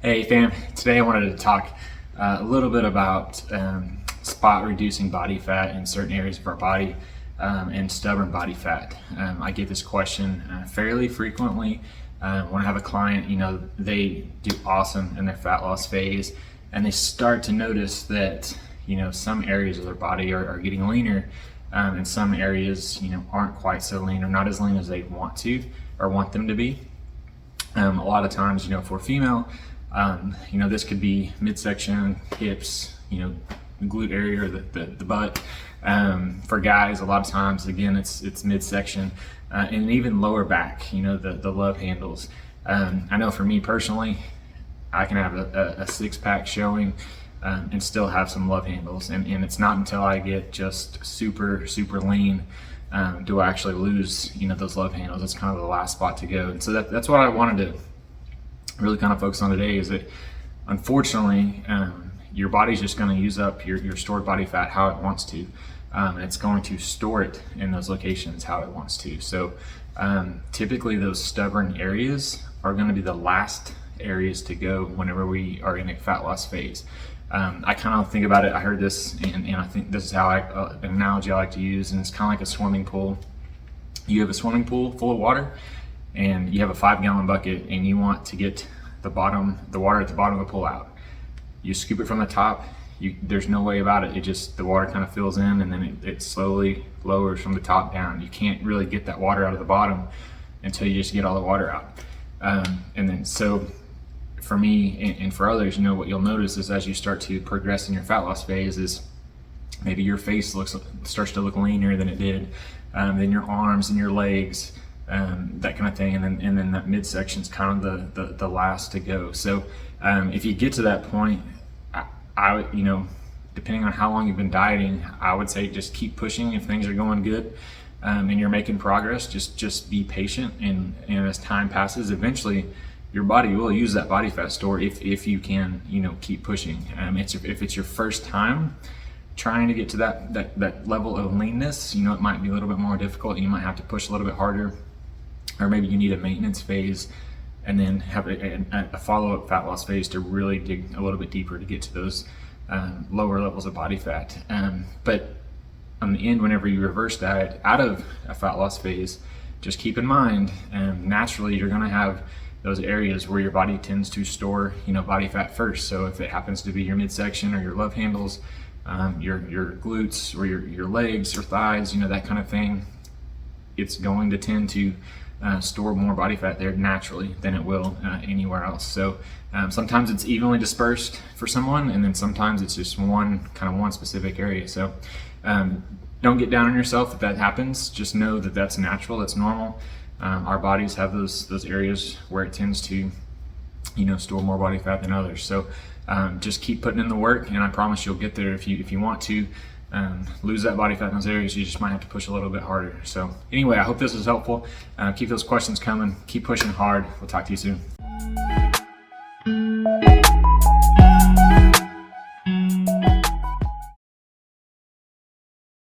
Hey fam, today I wanted to talk a little bit about spot reducing body fat in certain areas of our body and stubborn body fat. I get this question fairly frequently when I have a client, they do awesome in their fat loss phase and they start to notice that, some areas of their body are getting leaner and some areas, aren't quite so lean or not as lean as they want to or want them to be. A lot of times, for female, this could be midsection, hips, glute area, or the butt. For guys, a lot of times, again, it's midsection and even lower back, the love handles. I know for me personally, I can have a six-pack showing and still have some love handles. And it's not until I get just super, super lean do I actually lose, those love handles. It's kind of the last spot to go. And so that's what I wanted to really kind of focus on today, is that unfortunately your body's just going to use up your stored body fat how it wants to, and it's going to store it in those locations how it wants to. So typically those stubborn areas are going to be the last areas to go whenever we are in a fat loss phase. I kind of think about it, I heard this and I think this is how an analogy I like to use, and it's kind of like a swimming pool. You have a swimming pool full of water and you have a 5-gallon bucket and you want to get the water at the bottom of the pool out. You scoop it from the top, there's no way about it. The water kind of fills in and then it slowly lowers from the top down. You can't really get that water out of the bottom until you just get all the water out. And then so for me and for others, what you'll notice is as you start to progress in your fat loss phase is maybe your face starts to look leaner than it did, then your arms and your legs, that kind of thing, and then that midsection is kind of the last to go. So if you get to that point, I depending on how long you've been dieting, I would say just keep pushing if things are going good and you're making progress. Just be patient, and as time passes, eventually your body will use that body fat store if you can keep pushing. If it's your first time trying to get to that level of leanness, it might be a little bit more difficult. You might have to push a little bit harder, or maybe you need a maintenance phase and then have a follow-up fat loss phase to really dig a little bit deeper to get to those lower levels of body fat. But on the end, whenever you reverse diet out of a fat loss phase, just keep in mind, naturally you're gonna have those areas where your body tends to store body fat first. So if it happens to be your midsection or your love handles, your glutes or your legs or thighs, that kind of thing, it's going to tend to store more body fat there naturally than it will anywhere else. So sometimes it's evenly dispersed for someone, and then sometimes it's just one specific area. So don't get down on yourself if that happens. Just know that that's natural, that's normal. Our bodies have those areas where it tends to store more body fat than others. So just keep putting in the work, and I promise you'll get there. If you want to lose that body fat in those areas, you just might have to push a little bit harder. So anyway, I hope this was helpful. Keep those questions coming, keep pushing hard. We'll talk to you soon.